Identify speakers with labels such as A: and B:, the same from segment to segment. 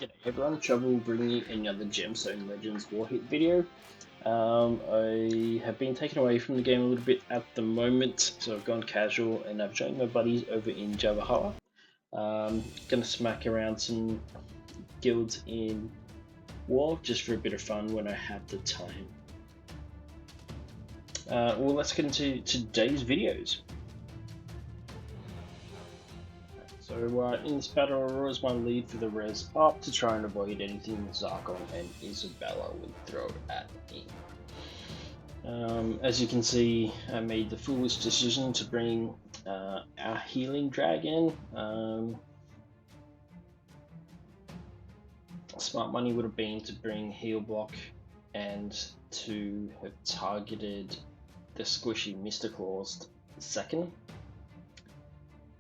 A: G'day everyone, Trouble bringing you another Gemstone Legends Warhit video. I have been taken away from the game a little bit at the moment, so I've gone casual and I've joined my buddies over in Javahala. Gonna smack around some guilds in War just for a bit of fun when I have the time. Well, let's get into today's videos. So in this battle, Aurora's my lead for the res up to try and avoid anything Zarkon and Isabella would throw at me. As you can see, I made the foolish decision to bring our healing dragon. Smart money would have been to bring heal block and to have targeted the squishy Mr. Claus second.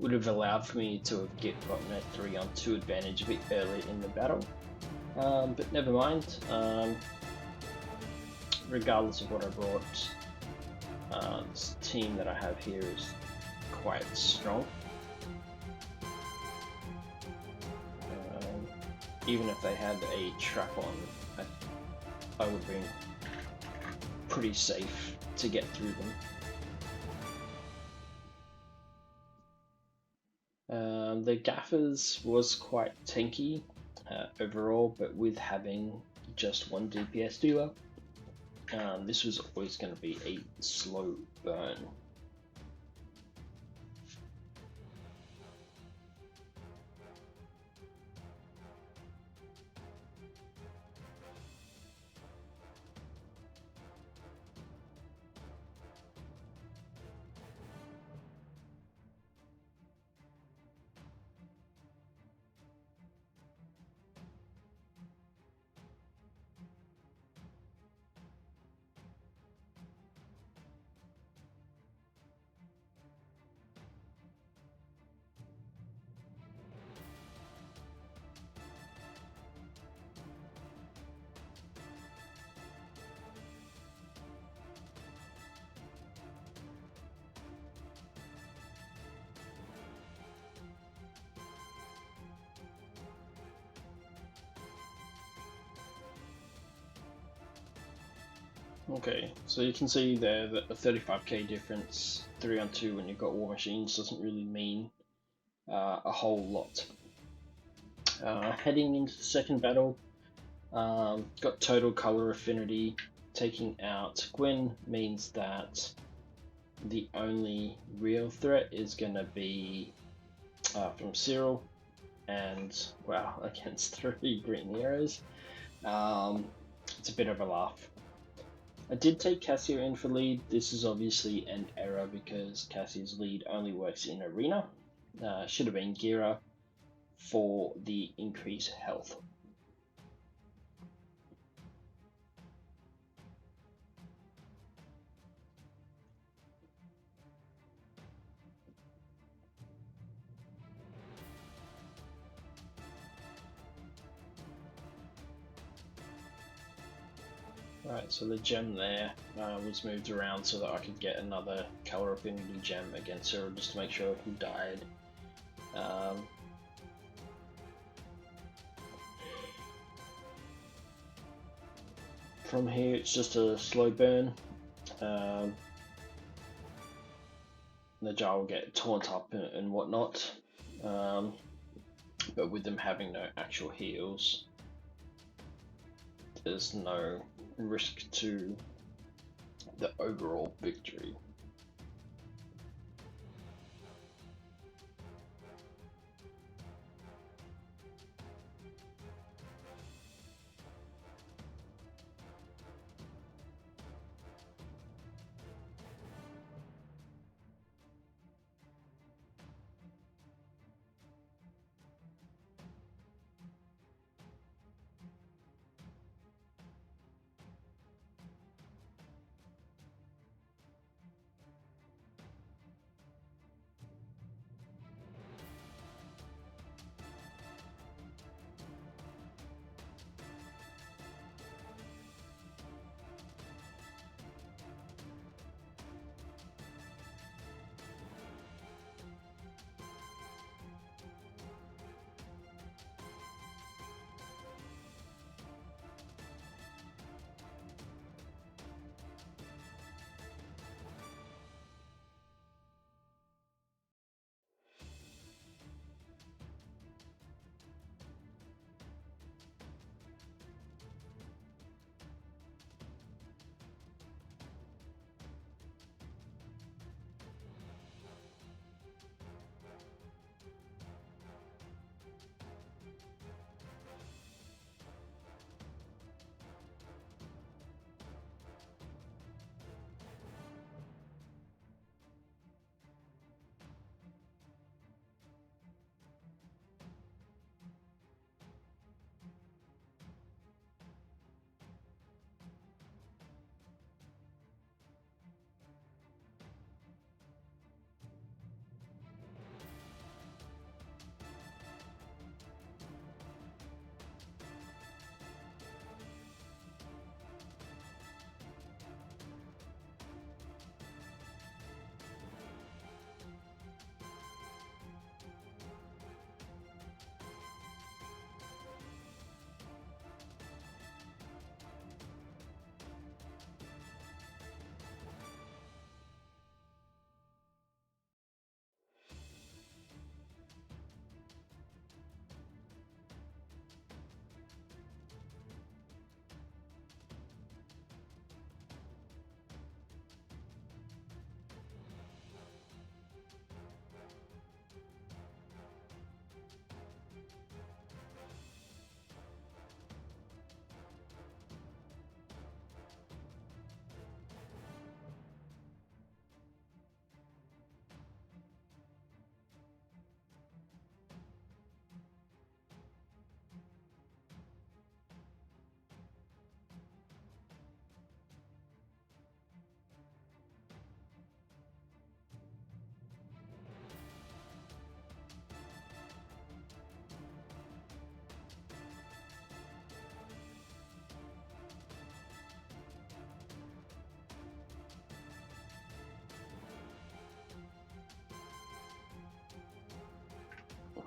A: Would have allowed for me to have gotten a 3-on-2 advantage a bit earlier in the battle, but never mind. Regardless of what I brought, this team that I have here is quite strong. Even if they had a trap on, I would have been pretty safe to get through them. The Gaffers was quite tanky overall, but with having just one DPS dealer, this was always going to be a slow burn. Okay, so you can see there that a 35k difference, 3-on-2 when you've got War Machines doesn't really mean a whole lot. Heading into the second battle, got total color affinity. Taking out Gwen means that the only real threat is going to be from Cyril, and wow, against 3 green heroes. It's a bit of a laugh. I did take Cassio in for lead. This is obviously an error because Cassio's lead only works in arena. Should have been Gira for the increased health. Right, so the gem there was moved around so that I could get another color affinity gem against her just to make sure he died. From here it's just a slow burn. The jar will get taunt up and whatnot, but with them having no actual heals, there's no risk to the overall victory.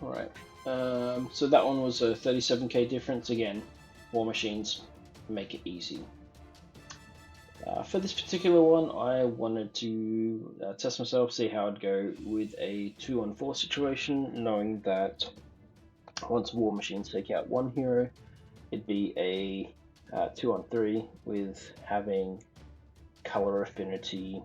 A: Alright, so that one was a 37k difference. Again, War Machines make it easy. For this particular one, I wanted to test myself, see how I'd go with a 2-on-4 situation, knowing that once War Machines take out one hero, it'd be a 2-on-3 with having color affinity,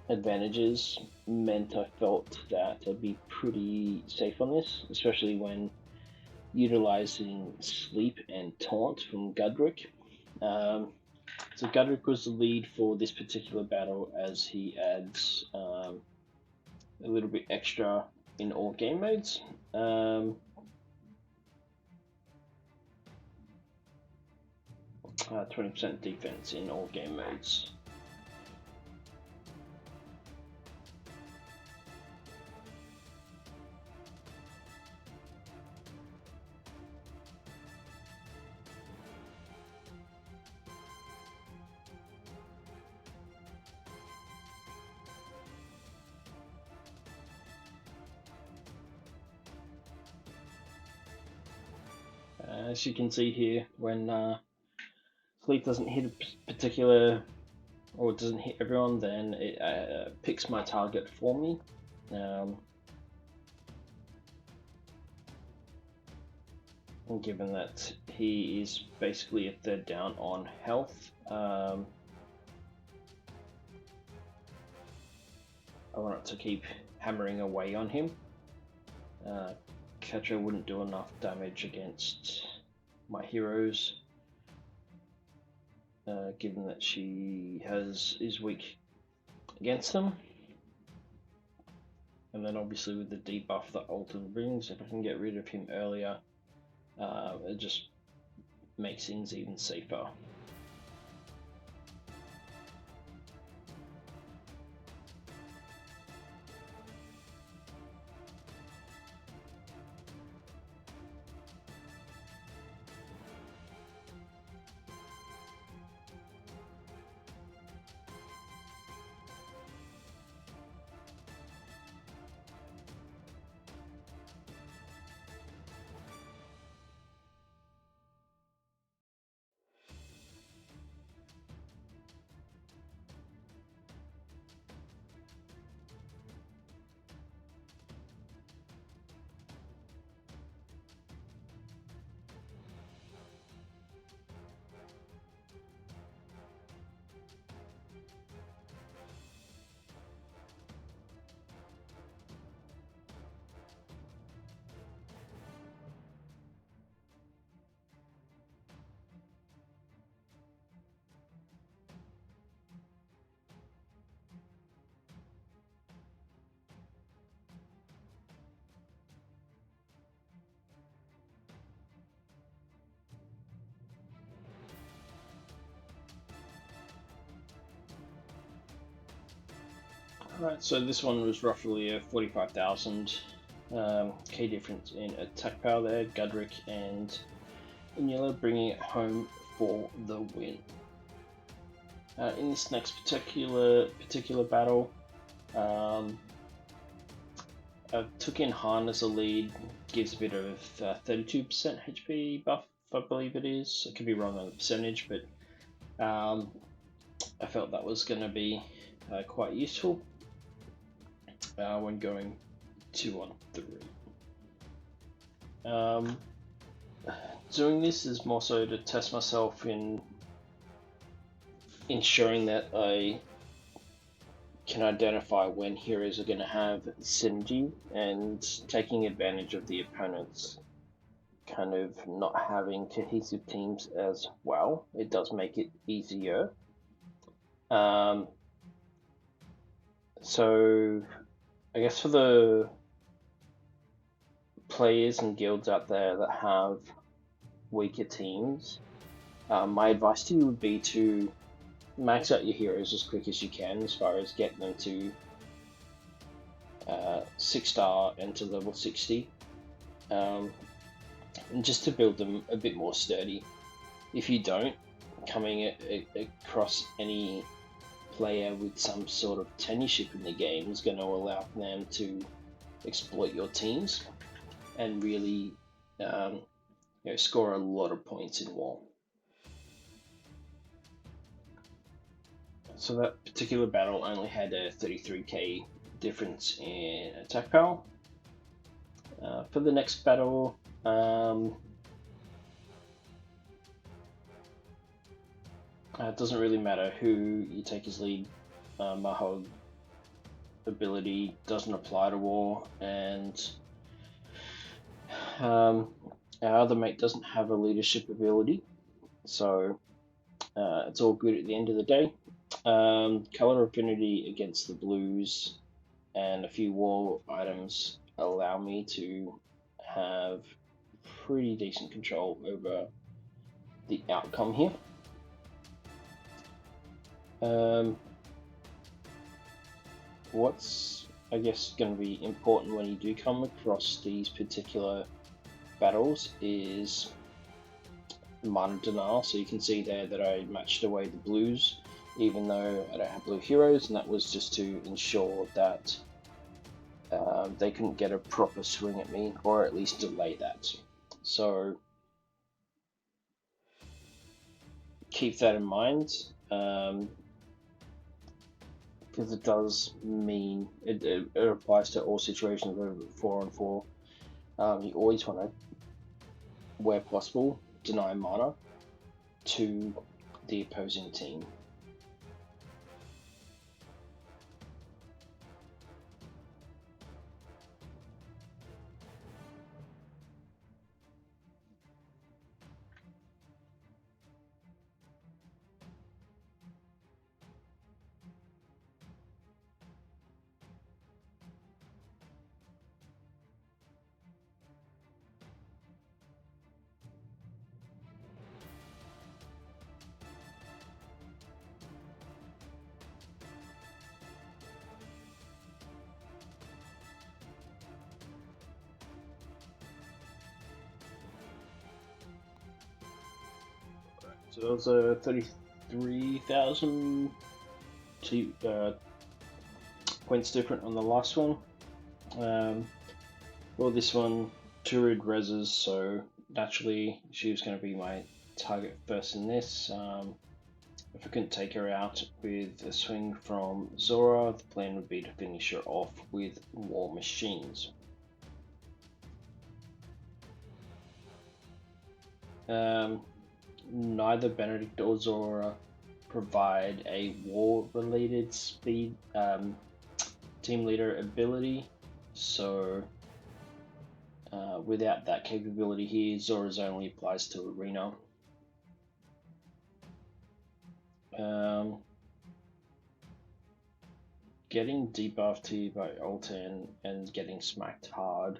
A: advantages meant I felt that I'd be pretty safe on this, especially when utilizing Sleep and Taunt from Gudrick. So Gudrick was the lead for this particular battle, as he adds a little bit extra in all game modes. 20% defense in all game modes. As you can see here, when Sleep doesn't hit a particular, or doesn't hit everyone, then it picks my target for me. And given that he is basically a third down on health, I wanted to keep hammering away on him. Kettra wouldn't do enough damage against my heroes, given that she is weak against them. And then obviously with the debuff that Alton brings, if I can get rid of him earlier, it just makes things even safer. Right, so this one was roughly a 45,000 K difference in attack power there. Gudrick and Inyella bringing it home for the win. In this next particular battle, I took in Han as a lead. Gives a bit of 32% HP buff, I believe it is. I could be wrong on the percentage, but I felt that was going to be quite useful when going 2-on-3. Doing this is more so to test myself in ensuring that I can identify when heroes are going to have synergy and taking advantage of the opponent's kind of not having cohesive teams as well. It does make it easier. So I guess for the players and guilds out there that have weaker teams, my advice to you would be to max out your heroes as quick as you can, as far as getting them to 6-star and to level 60, and just to build them a bit more sturdy. If you don't, coming across any player with some sort of tenureship in the game is going to allow them to exploit your teams and really score a lot of points in war. So that particular battle only had a 33k difference in attack power. For the next battle, it doesn't really matter who you take as lead. Mahog ability doesn't apply to war, and our other mate doesn't have a leadership ability, so it's all good at the end of the day. Color affinity against the blues and a few war items allow me to have pretty decent control over the outcome here. What's, I guess, going to be important when you do come across these particular battles is mana denial. So you can see there that I matched away the blues, even though I don't have blue heroes, and that was just to ensure that they couldn't get a proper swing at me, or at least delay that. So keep that in mind, because it does mean it applies to all situations over 4-on-4. You always want to, where possible, deny mana to the opposing team. So it was a 33,000 points different on the last one. Well, this one, Turid reses, so naturally she was going to be my target first in this. If I couldn't take her out with a swing from Zora, the plan would be to finish her off with War Machines. Neither Benedict or Zora provide a war-related speed team leader ability, so without that capability here, Zora's only applies to Arena. Getting debuffed here by Altan and getting smacked hard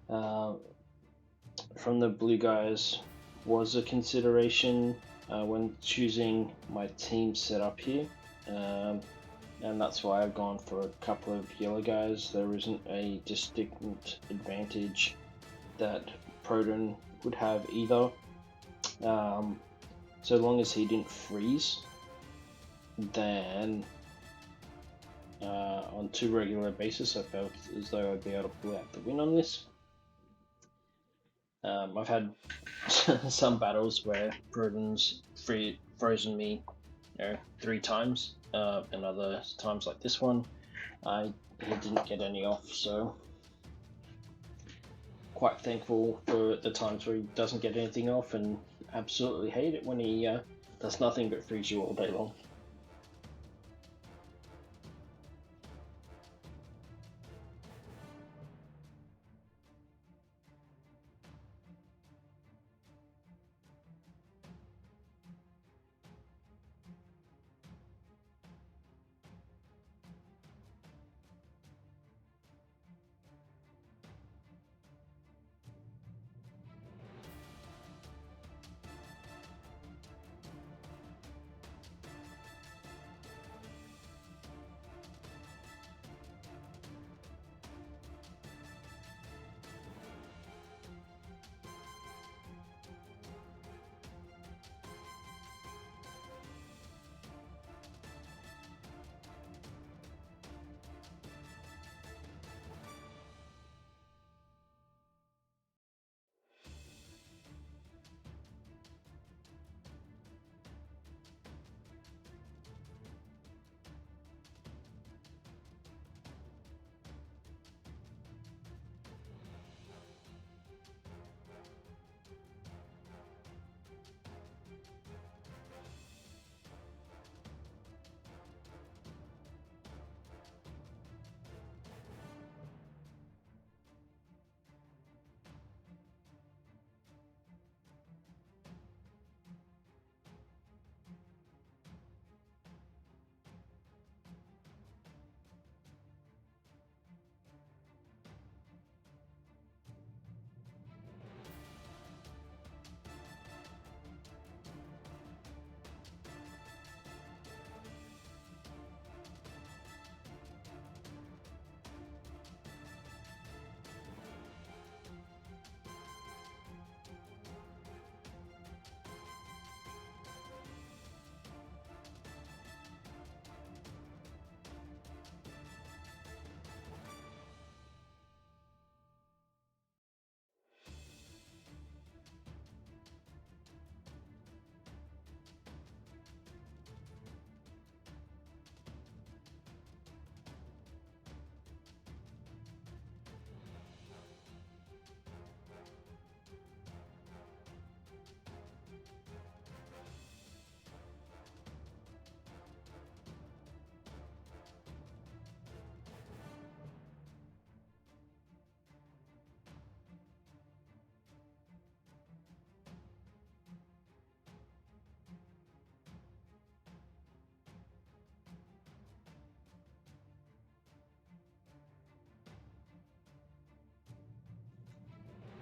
A: from the blue guys was a consideration when choosing my team setup here, and that's why I've gone for a couple of yellow guys. There isn't a distinct advantage that Proton would have either. So long as he didn't freeze, then on 2 regular basis I felt as though I'd be able to pull out the win on this. I've had some battles where Proton's frozen me 3 times, and other times like this one he didn't get any off, so quite thankful for the times where he doesn't get anything off, and absolutely hate it when he does nothing but freeze you all day long.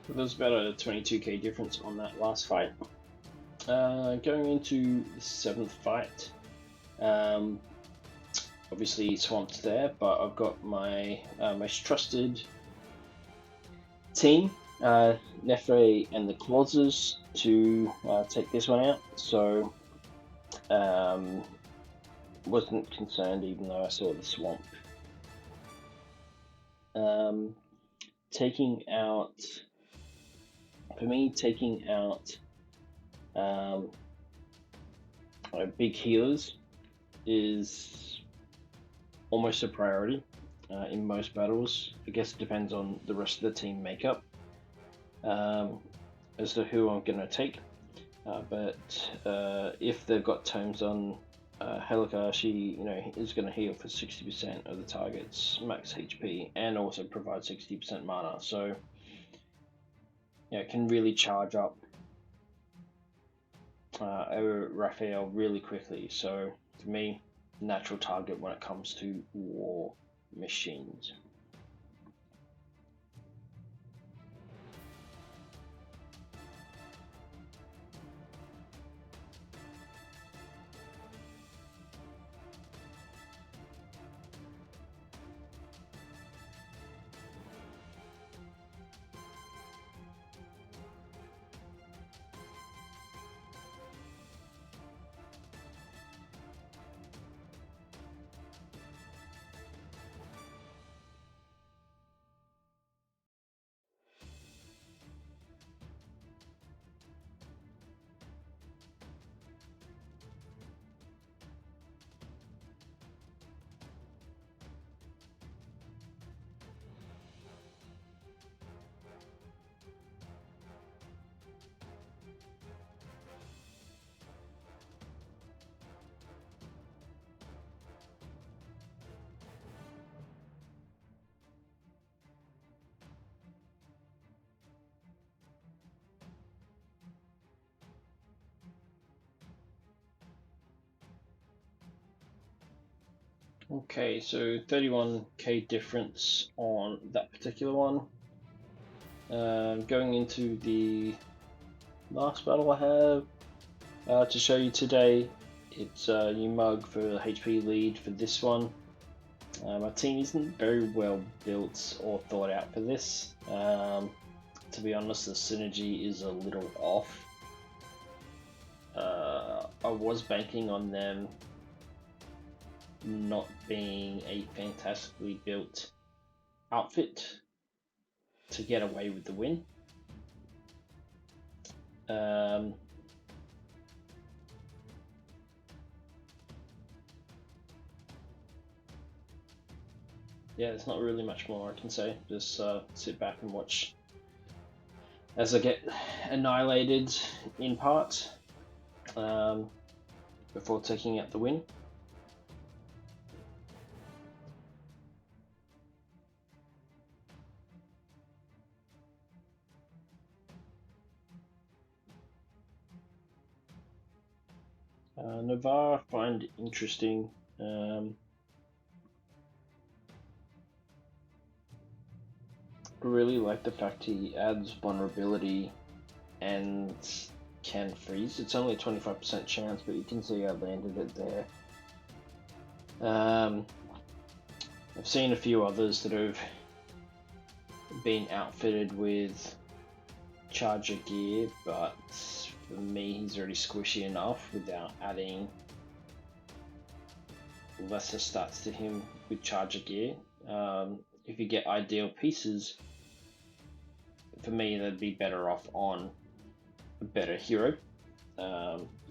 A: There's about a 22k difference on that last fight. Going into the 7th fight, obviously swamped there, but I've got my most trusted team, Nefre and the Clauses, to take this one out. So wasn't concerned even though I saw the swamp. Taking out big healers is almost a priority in most battles. I guess it depends on the rest of the team makeup as to who I'm going to take. But if they've got tomes on Helica, she is going to heal for 60% of the target's max HP and also provide 60% mana. So it can really charge up over Raphael really quickly. So for me, natural target when it comes to war machines. Okay, so 31k difference on that particular one. Going into the last battle I have to show you today, it's Umug for the HP lead for this one. My team isn't very well built or thought out for this. To be honest, the synergy is a little off. I was banking on them not being a fantastically built outfit to get away with the win. Yeah, there's not really much more I can say. Just sit back and watch as I get annihilated in part before taking out the win. Navarre I find interesting. Really like the fact he adds vulnerability and can freeze. It's only a 25% chance, but you can see I landed it there. I've seen a few others that have been outfitted with charger gear, but for me he's already squishy enough without adding lesser stats to him with charger gear. If you get ideal pieces, for me they'd be better off on a better hero,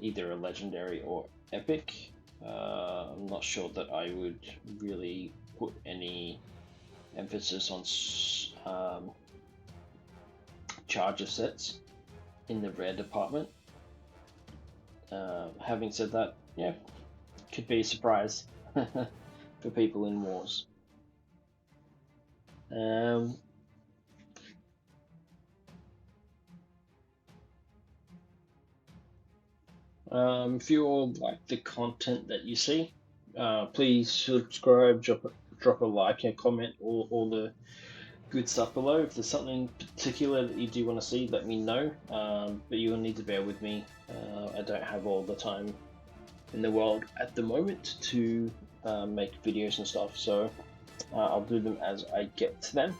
A: either a legendary or epic. I'm not sure that I would really put any emphasis on charger sets in the rare department. Having said that, yeah, could be a surprise for people in wars. If you all like the content that you see, please subscribe, drop a like, and comment all the good stuff below. If there's something particular that you do want to see, let me know. But you'll need to bear with me. I don't have all the time in the world at the moment to make videos and stuff, so I'll do them as I get to them.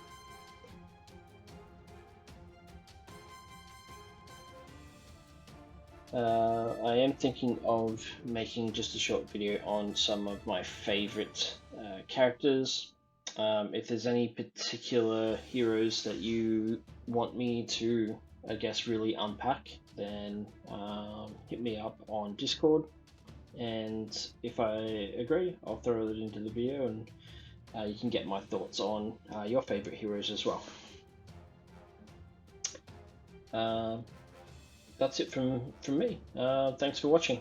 A: I am thinking of making just a short video on some of my favorite characters. If there's any particular heroes that you want me to, I guess, really unpack, then hit me up on Discord, and if I agree, I'll throw it into the video, and you can get my thoughts on your favorite heroes as well. That's it from me. Thanks for watching.